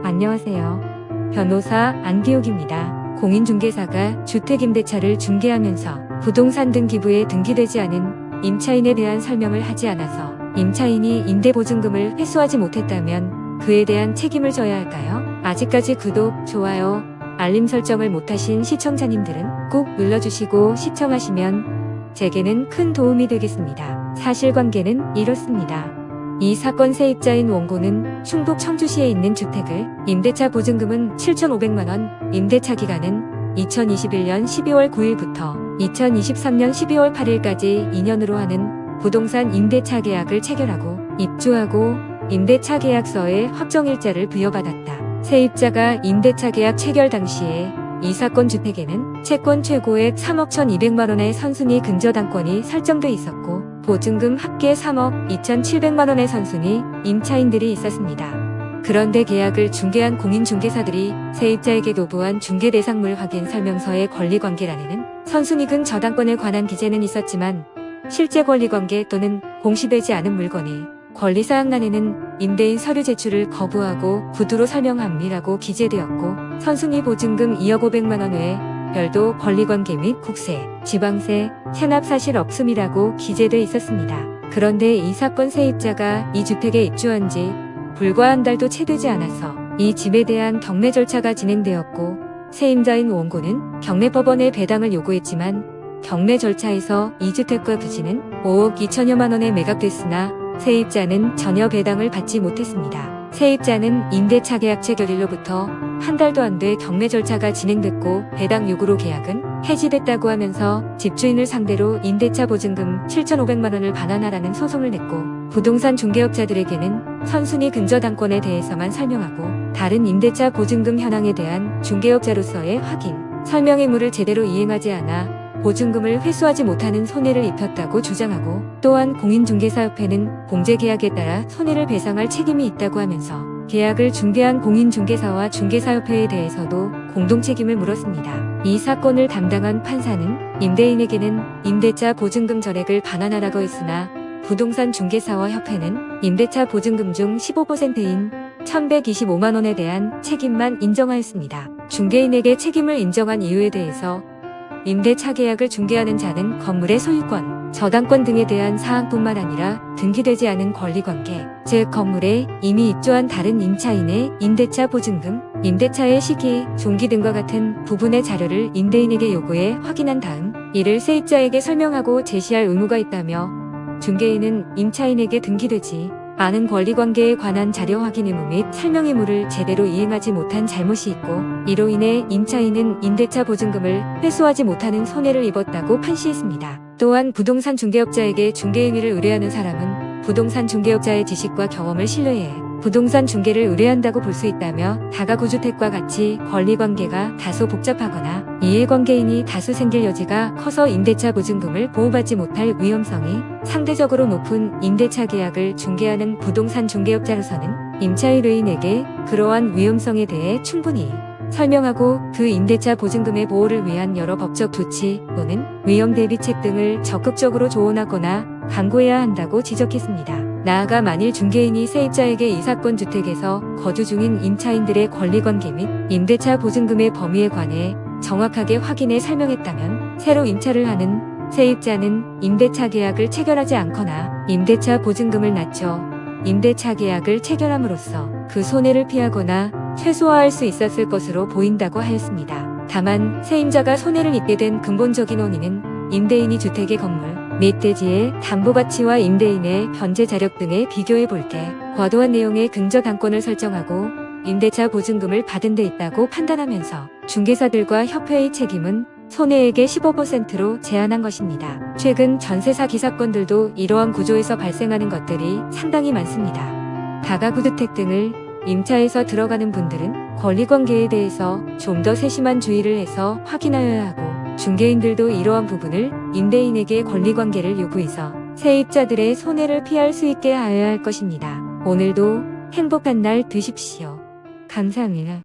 안녕하세요. 변호사 안기욱입니다. 공인중개사가 주택임대차를 중개하면서 부동산 등기부에 등기되지 않은 임차인에 대한 설명을 하지 않아서 임차인이 임대보증금을 회수하지 못했다면 그에 대한 책임을 져야 할까요? 아직까지 구독, 좋아요, 알림 설정을 못하신 시청자님들은 꼭 눌러주시고 시청하시면 제게는 큰 도움이 되겠습니다. 사실관계는 이렇습니다. 이 사건 세입자인 원고는 충북 청주시에 있는 주택을 임대차 보증금은 7,500만원, 임대차 기간은 2021년 12월 9일부터 2023년 12월 8일까지 2년으로 하는 부동산 임대차 계약을 체결하고 입주하고 임대차 계약서에 확정일자를 부여받았다. 세입자가 임대차 계약 체결 당시에 이 사건 주택에는 채권 최고액 3억 1,200만원의 선순위 근저당권이 설정돼 있었고 보증금 합계 3억 2,700만원의 선순위 임차인들이 있었습니다. 그런데 계약을 중개한 공인중개사들이 세입자에게 도부한 중개대상물 확인 설명서의 권리관계란에는 선순위 근저당권에 관한 기재는 있었지만 실제 권리관계 또는 공시되지 않은 물건이 권리사항란에는 임대인 서류 제출을 거부하고 구두로 설명함이라고 기재되었고 선순위 보증금 2억 500만원 외에 별도 권리관계 및 국세, 지방세, 체납 사실 없음이라고 기재돼 있었습니다. 그런데 이 사건 세입자가 이 주택에 입주한 지 불과 한 달도 채 되지 않아서 이 집에 대한 경매 절차가 진행되었고 세임자인 원고는 경매법원에 배당을 요구했지만 경매 절차에서 이 주택과 부지는 5억 2천여만 원에 매각됐으나 세입자는 전혀 배당을 받지 못했습니다. 세입자는 임대차 계약 체결일로부터 한 달도 안 돼 경매 절차가 진행됐고 배당 요구로 계약은 해지됐다고 하면서 집주인을 상대로 임대차 보증금 7,500만 원을 반환하라는 소송을 냈고 부동산 중개업자들에게는 선순위 근저당권에 대해서만 설명하고 다른 임대차 보증금 현황에 대한 중개업자로서의 확인, 설명 의무를 제대로 이행하지 않아 보증금을 회수하지 못하는 손해를 입혔다고 주장하고 또한 공인중개사협회는 공제계약에 따라 손해를 배상할 책임이 있다고 하면서 계약을 중개한 공인중개사와 중개사협회에 대해서도 공동책임을 물었습니다. 이 사건을 담당한 판사는 임대인에게는 임대차 보증금 전액을 반환하라고 했으나 부동산 중개사와 협회는 임대차 보증금 중 15%인 1,125만 원에 대한 책임만 인정하였습니다. 중개인에게 책임을 인정한 이유에 대해서 임대차 계약을 중개하는 자는 건물의 소유권, 저당권 등에 대한 사항뿐만 아니라 등기되지 않은 권리관계, 즉 건물에 이미 입주한 다른 임차인의 임대차 보증금, 임대차의 시기, 종기 등과 같은 부분의 자료를 임대인에게 요구해 확인한 다음 이를 세입자에게 설명하고 제시할 의무가 있다며 중개인은 임차인에게 등기되지 않은 권리관계에 관한 자료 확인 의무 및 설명 의무를 제대로 이행하지 못한 잘못이 있고 이로 인해 임차인은 임대차 보증금을 회수하지 못하는 손해를 입었다고 판시했습니다. 또한 부동산 중개업자에게 중개행위를 의뢰하는 사람은 부동산 중개업자의 지식과 경험을 신뢰해 부동산 중개를 의뢰한다고 볼 수 있다며 다가구주택과 같이 권리관계가 다소 복잡하거나 이해관계인이 다수 생길 여지가 커서 임대차 보증금을 보호받지 못할 위험성이 상대적으로 높은 임대차 계약을 중개하는 부동산 중개업자로서는 임차인의인에게 그러한 위험성에 대해 충분히 설명하고 그 임대차 보증금의 보호를 위한 여러 법적 조치 또는 위험 대비책 등을 적극적으로 조언하거나 강구해야 한다고 지적했습니다. 나아가 만일 중개인이 세입자에게 이 사건 주택에서 거주 중인 임차인들의 권리관계 및 임대차 보증금의 범위에 관해 정확하게 확인해 설명했다면 새로 임차를 하는 세입자는 임대차 계약을 체결하지 않거나 임대차 보증금을 낮춰 임대차 계약을 체결함으로써 그 손해를 피하거나 최소화할 수 있었을 것으로 보인다고 하였습니다. 다만 세임자가 손해를 입게 된 근본적인 원인은 임대인이 주택의 건물 및 대지의 담보가치와 임대인의 변제 자력 등에 비교해 볼 때 과도한 내용의 근저당권을 설정하고 임대차 보증금을 받은 데 있다고 판단하면서 중개사들과 협회의 책임은 손해액의 15%로 제한한 것입니다. 최근 전세 사기 사건들도 이러한 구조에서 발생하는 것들이 상당히 많습니다. 다가구주택 등을 임차해서 들어가는 분들은 권리관계에 대해서 좀 더 세심한 주의를 해서 확인하여야 하고 중개인들도 이러한 부분을 임대인에게 권리관계를 요구해서 세입자들의 손해를 피할 수 있게 하여야 할 것입니다. 오늘도 행복한 날 되십시오. 감사합니다.